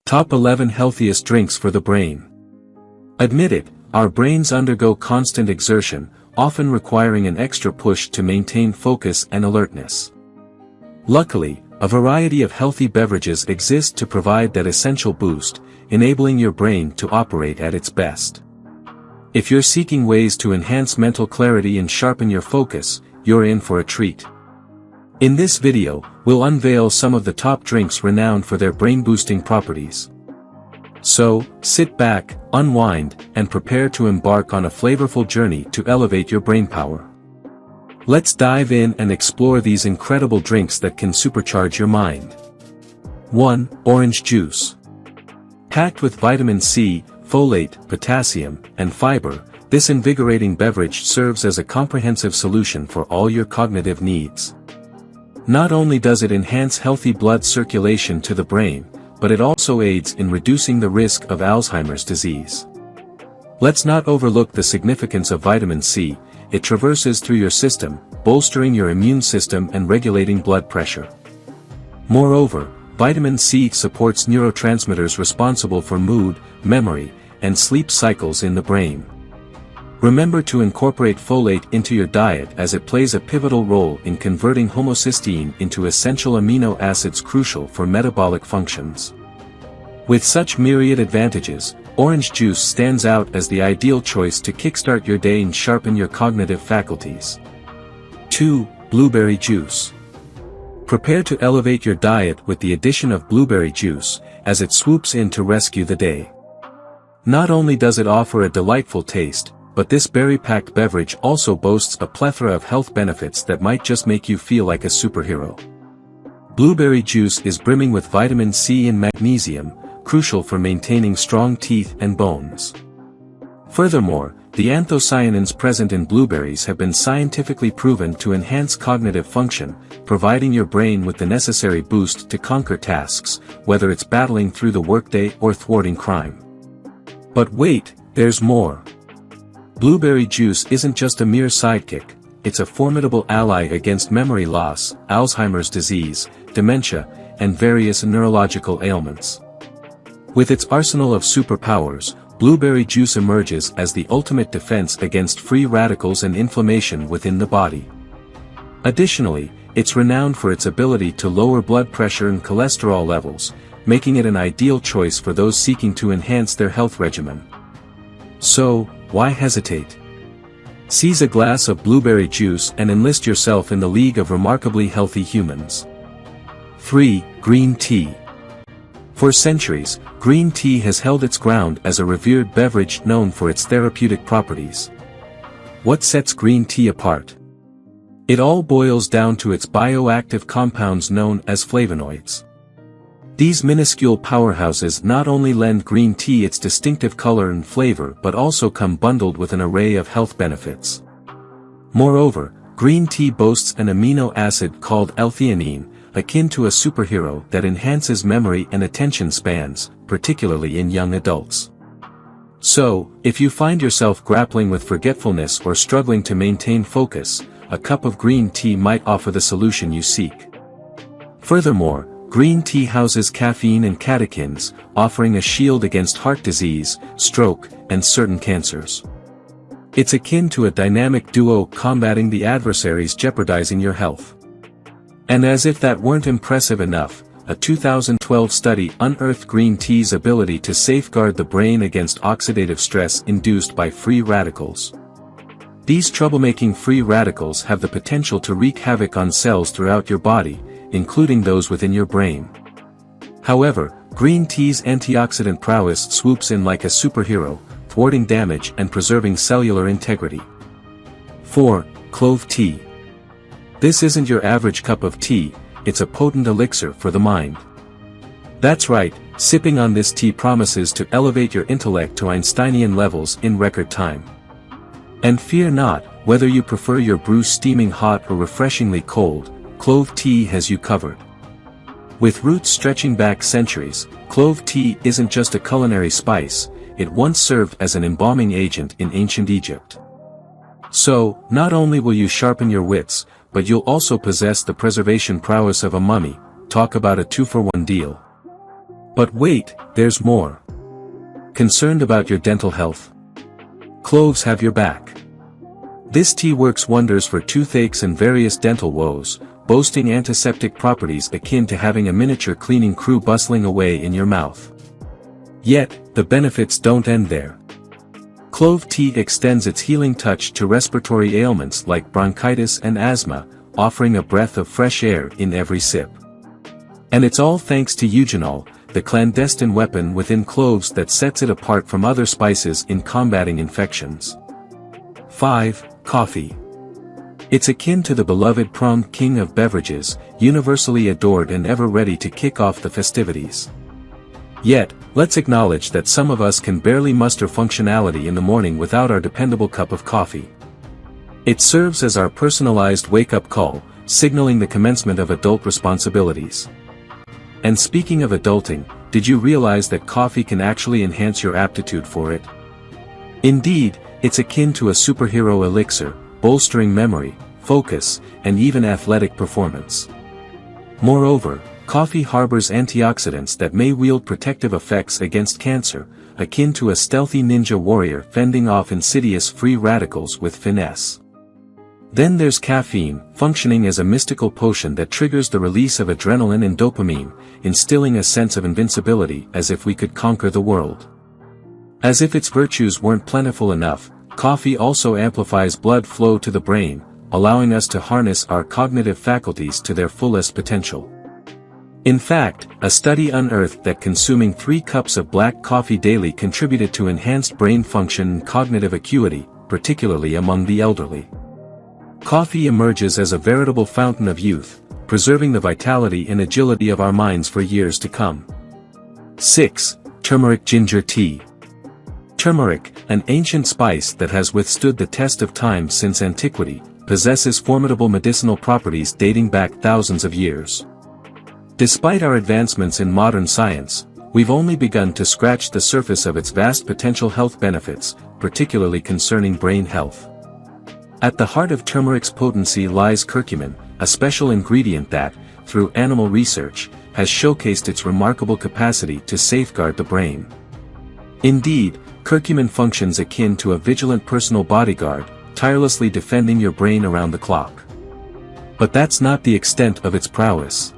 Top 11 Healthiest Drinks for the Brain. Admit it, our brains undergo constant exertion, often requiring an extra push to maintain focus and alertness. Luckily, a variety of healthy beverages exist to provide that essential boost, enabling your brain to operate at its best. If you're seeking ways to enhance mental clarity and sharpen your focus, you're in for a treat. In this video, we'll unveil some of the top drinks renowned for their brain-boosting properties. So, sit back, unwind, and prepare to embark on a flavorful journey to elevate your brainpower. Let's dive in and explore these incredible drinks that can supercharge your mind. 1. Orange juice. Packed with vitamin C, folate, potassium, and fiber, this invigorating beverage serves as a comprehensive solution for all your cognitive needs. Not only does it enhance healthy blood circulation to the brain, but it also aids in reducing the risk of Alzheimer's disease. Let's not overlook the significance of vitamin C. It traverses through your system, bolstering your immune system and regulating blood pressure. Moreover, vitamin C supports neurotransmitters responsible for mood, memory, and sleep cycles in the brain. Remember to incorporate folate into your diet as it plays a pivotal role in converting homocysteine into essential amino acids crucial for metabolic functions. With such myriad advantages, orange juice stands out as the ideal choice to kickstart your day and sharpen your cognitive faculties. 2. Blueberry juice. Prepare to elevate your diet with the addition of blueberry juice, as it swoops in to rescue the day. Not only does it offer a delightful taste, but this berry-packed beverage also boasts a plethora of health benefits that might just make you feel like a superhero. Blueberry juice is brimming with vitamin C and magnesium, crucial for maintaining strong teeth and bones. Furthermore, the anthocyanins present in blueberries have been scientifically proven to enhance cognitive function, providing your brain with the necessary boost to conquer tasks, whether it's battling through the workday or thwarting crime. But wait, there's more. Blueberry juice isn't just a mere sidekick, it's a formidable ally against memory loss, Alzheimer's disease, dementia, and various neurological ailments. With its arsenal of superpowers, blueberry juice emerges as the ultimate defense against free radicals and inflammation within the body. Additionally, it's renowned for its ability to lower blood pressure and cholesterol levels, making it an ideal choice for those seeking to enhance their health regimen. So, why hesitate? Seize a glass of blueberry juice and enlist yourself in the league of remarkably healthy humans. 3. Green tea. For centuries, green tea has held its ground as a revered beverage known for its therapeutic properties. What sets green tea apart? It all boils down to its bioactive compounds known as flavonoids. These minuscule powerhouses not only lend green tea its distinctive color and flavor but also come bundled with an array of health benefits. Moreover, green tea boasts an amino acid called L-theanine, akin to a superhero that enhances memory and attention spans, particularly in young adults. So, if you find yourself grappling with forgetfulness or struggling to maintain focus, a cup of green tea might offer the solution you seek. Furthermore, green tea houses caffeine and catechins, offering a shield against heart disease, stroke, and certain cancers. It's akin to a dynamic duo combating the adversaries jeopardizing your health. And as if that weren't impressive enough, a 2012 study unearthed green tea's ability to safeguard the brain against oxidative stress induced by free radicals. These troublemaking free radicals have the potential to wreak havoc on cells throughout your body, including those within your brain. However, green tea's antioxidant prowess swoops in like a superhero, thwarting damage and preserving cellular integrity. 4. Clove tea. This isn't your average cup of tea, it's a potent elixir for the mind. That's right, sipping on this tea promises to elevate your intellect to Einsteinian levels in record time. And fear not, whether you prefer your brew steaming hot or refreshingly cold, clove tea has you covered. With roots stretching back centuries, clove tea isn't just a culinary spice, it once served as an embalming agent in ancient Egypt. So, not only will you sharpen your wits, but you'll also possess the preservation prowess of a mummy. Talk about a 2-for-1 deal. But wait, there's more. Concerned about your dental health? Cloves have your back. This tea works wonders for toothaches and various dental woes, boasting antiseptic properties akin to having a miniature cleaning crew bustling away in your mouth. Yet, the benefits don't end there. Clove tea extends its healing touch to respiratory ailments like bronchitis and asthma, offering a breath of fresh air in every sip. And it's all thanks to eugenol, the clandestine weapon within cloves that sets it apart from other spices in combating infections. 5. Coffee. It's akin to the beloved pronged king of beverages, universally adored and ever ready to kick off the festivities. Yet, let's acknowledge that some of us can barely muster functionality in the morning without our dependable cup of coffee. It serves as our personalized wake-up call, signaling the commencement of adult responsibilities. And speaking of adulting, did you realize that coffee can actually enhance your aptitude for it? Indeed, it's akin to a superhero elixir, bolstering memory, focus, and even athletic performance. Moreover, coffee harbors antioxidants that may wield protective effects against cancer, akin to a stealthy ninja warrior fending off insidious free radicals with finesse. Then there's caffeine, functioning as a mystical potion that triggers the release of adrenaline and dopamine, instilling a sense of invincibility as if we could conquer the world. As if its virtues weren't plentiful enough, coffee also amplifies blood flow to the brain, allowing us to harness our cognitive faculties to their fullest potential. In fact, a study unearthed that consuming 3 cups of black coffee daily contributed to enhanced brain function and cognitive acuity, particularly among the elderly. Coffee emerges as a veritable fountain of youth, preserving the vitality and agility of our minds for years to come. 6. Turmeric Ginger Tea. Turmeric, an ancient spice that has withstood the test of time since antiquity, possesses formidable medicinal properties dating back thousands of years. Despite our advancements in modern science, we've only begun to scratch the surface of its vast potential health benefits, particularly concerning brain health. At the heart of turmeric's potency lies curcumin, a special ingredient that, through animal research, has showcased its remarkable capacity to safeguard the brain. Indeed, curcumin functions akin to a vigilant personal bodyguard, tirelessly defending your brain around the clock. But that's not the extent of its prowess.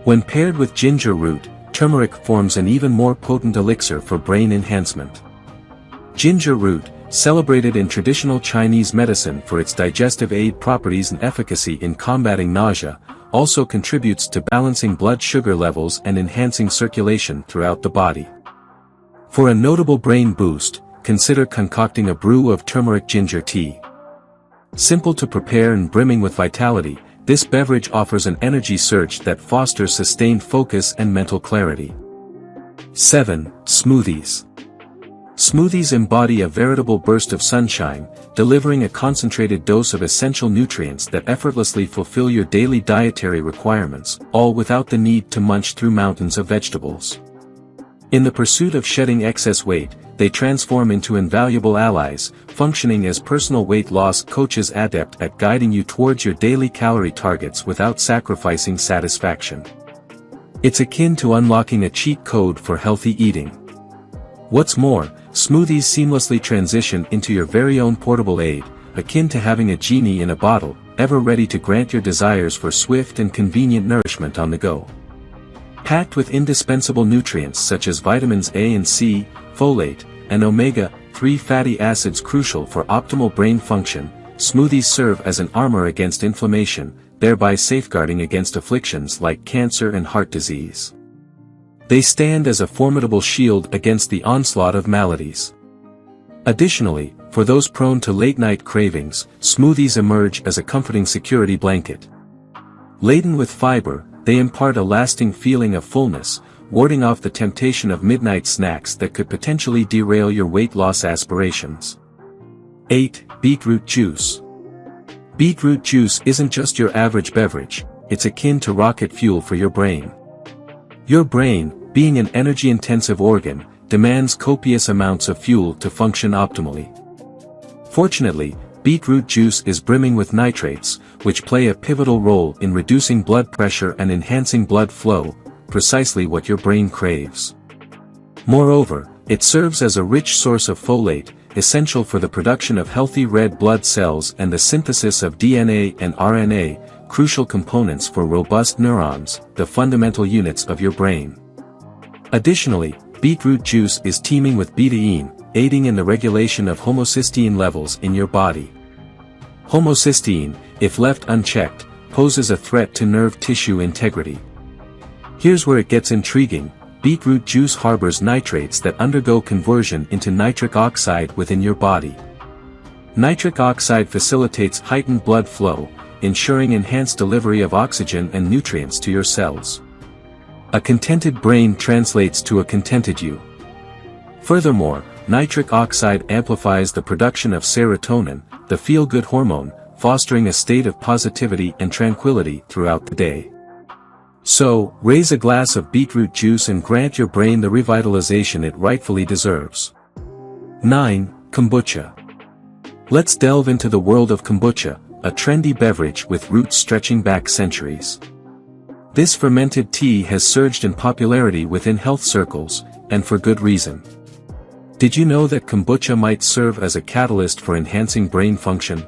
When paired with ginger root, turmeric forms an even more potent elixir for brain enhancement. Ginger root, celebrated in traditional Chinese medicine for its digestive aid properties and efficacy in combating nausea, also contributes to balancing blood sugar levels and enhancing circulation throughout the body. For a notable brain boost, consider concocting a brew of turmeric ginger tea. Simple to prepare and brimming with vitality, this beverage offers an energy surge that fosters sustained focus and mental clarity. 7. Smoothies. Smoothies embody a veritable burst of sunshine, delivering a concentrated dose of essential nutrients that effortlessly fulfill your daily dietary requirements, all without the need to munch through mountains of vegetables. In the pursuit of shedding excess weight, they transform into invaluable allies, functioning as personal weight loss coaches adept at guiding you towards your daily calorie targets without sacrificing satisfaction. It's akin to unlocking a cheat code for healthy eating. What's more, smoothies seamlessly transition into your very own portable aid, akin to having a genie in a bottle, ever ready to grant your desires for swift and convenient nourishment on the go. Packed with indispensable nutrients such as vitamins A and C, folate, and omega-3 fatty acids crucial for optimal brain function, smoothies serve as an armor against inflammation, thereby safeguarding against afflictions like cancer and heart disease. They stand as a formidable shield against the onslaught of maladies. Additionally, for those prone to late-night cravings, smoothies emerge as a comforting security blanket. Laden with fiber, they impart a lasting feeling of fullness, warding off the temptation of midnight snacks that could potentially derail your weight loss aspirations. 8. Beetroot Juice. Beetroot juice isn't just your average beverage, it's akin to rocket fuel for your brain. Your brain, being an energy-intensive organ, demands copious amounts of fuel to function optimally. Fortunately, beetroot juice is brimming with nitrates, which play a pivotal role in reducing blood pressure and enhancing blood flow, precisely what your brain craves. Moreover, it serves as a rich source of folate, essential for the production of healthy red blood cells and the synthesis of DNA and RNA, crucial components for robust neurons, the fundamental units of your brain. Additionally, beetroot juice is teeming with betaine, aiding in the regulation of homocysteine levels in your body. Homocysteine, if left unchecked, poses a threat to nerve tissue integrity. Here's where it gets intriguing. Beetroot juice harbors nitrates that undergo conversion into nitric oxide within your body. Nitric oxide facilitates heightened blood flow, ensuring enhanced delivery of oxygen and nutrients to your cells. A contented brain translates to a contented you. Furthermore, nitric oxide amplifies the production of serotonin, the feel-good hormone, fostering a state of positivity and tranquility throughout the day. So, raise a glass of beetroot juice and grant your brain the revitalization it rightfully deserves. 9. Kombucha. Let's delve into the world of kombucha, a trendy beverage with roots stretching back centuries. This fermented tea has surged in popularity within health circles, and for good reason. Did you know that kombucha might serve as a catalyst for enhancing brain function?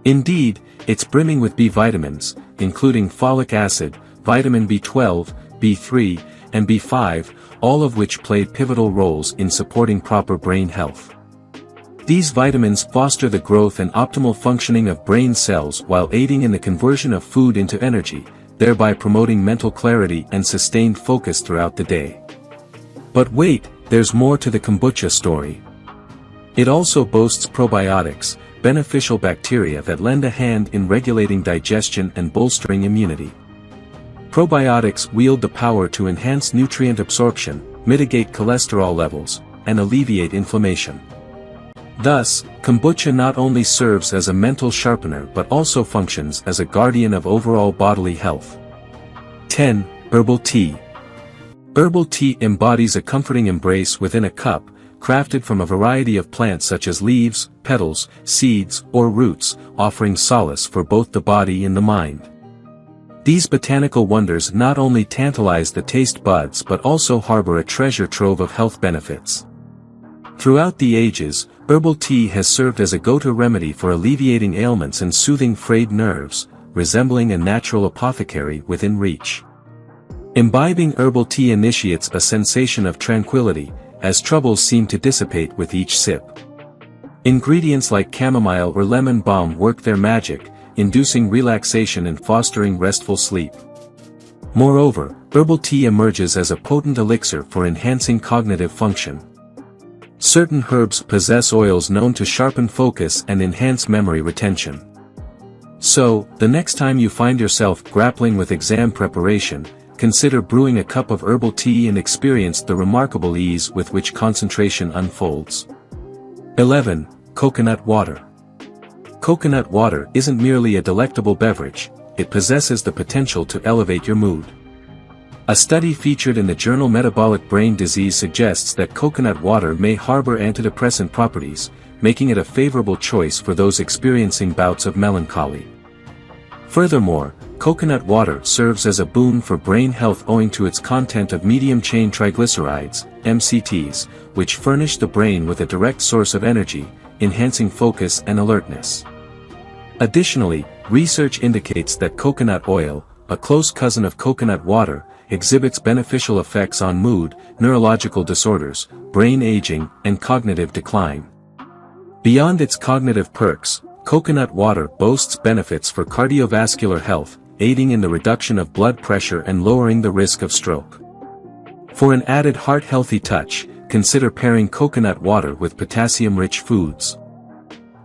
Indeed, it's brimming with B vitamins, including folic acid, vitamin B12, B3, and B5, all of which play pivotal roles in supporting proper brain health. These vitamins foster the growth and optimal functioning of brain cells while aiding in the conversion of food into energy, thereby promoting mental clarity and sustained focus throughout the day. But wait, there's more to the kombucha story. It also boasts probiotics, beneficial bacteria that lend a hand in regulating digestion and bolstering immunity. Probiotics wield the power to enhance nutrient absorption, mitigate cholesterol levels, and alleviate inflammation. Thus, kombucha not only serves as a mental sharpener but also functions as a guardian of overall bodily health. 10. Herbal Tea. Herbal tea embodies a comforting embrace within a cup, crafted from a variety of plants such as leaves, petals, seeds, or roots, offering solace for both the body and the mind. These botanical wonders not only tantalize the taste buds but also harbor a treasure trove of health benefits. Throughout the ages, herbal tea has served as a go-to remedy for alleviating ailments and soothing frayed nerves, resembling a natural apothecary within reach. Imbibing herbal tea initiates a sensation of tranquility, as troubles seem to dissipate with each sip. Ingredients like chamomile or lemon balm work their magic, inducing relaxation and fostering restful sleep. Moreover, herbal tea emerges as a potent elixir for enhancing cognitive function. Certain herbs possess oils known to sharpen focus and enhance memory retention. So, the next time you find yourself grappling with exam preparation, consider brewing a cup of herbal tea and experience the remarkable ease with which concentration unfolds. 11. Coconut water. Coconut water isn't merely a delectable beverage, it possesses the potential to elevate your mood. A study featured in the journal Metabolic Brain Disease suggests that coconut water may harbor antidepressant properties, making it a favorable choice for those experiencing bouts of melancholy. Furthermore, coconut water serves as a boon for brain health owing to its content of medium-chain triglycerides, MCTs, which furnish the brain with a direct source of energy, enhancing focus and alertness. Additionally, research indicates that coconut oil, a close cousin of coconut water, exhibits beneficial effects on mood, neurological disorders, brain aging, and cognitive decline. Beyond its cognitive perks, coconut water boasts benefits for cardiovascular health, aiding in the reduction of blood pressure and lowering the risk of stroke. For an added heart-healthy touch, consider pairing coconut water with potassium-rich foods.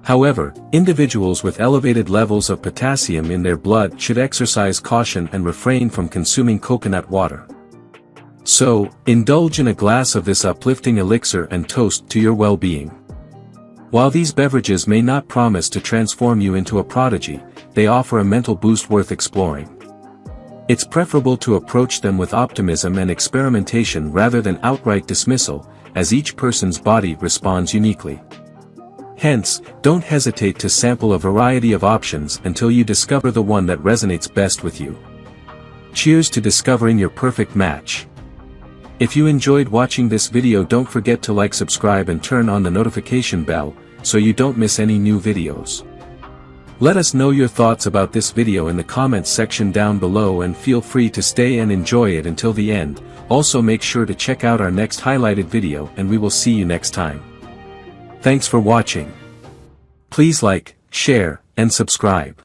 However, individuals with elevated levels of potassium in their blood should exercise caution and refrain from consuming coconut water. So, indulge in a glass of this uplifting elixir and toast to your well-being. While these beverages may not promise to transform you into a prodigy, they offer a mental boost worth exploring. It's preferable to approach them with optimism and experimentation rather than outright dismissal, as each person's body responds uniquely. Hence, don't hesitate to sample a variety of options until you discover the one that resonates best with you. Cheers to discovering your perfect match. If you enjoyed watching this video, don't forget to like, subscribe and turn on the notification bell, so you don't miss any new videos. Let us know your thoughts about this video in the comments section down below, and feel free to stay and enjoy it until the end. Also make sure to check out our next highlighted video, and we will see you next time. Thanks for watching. Please like, share, and subscribe.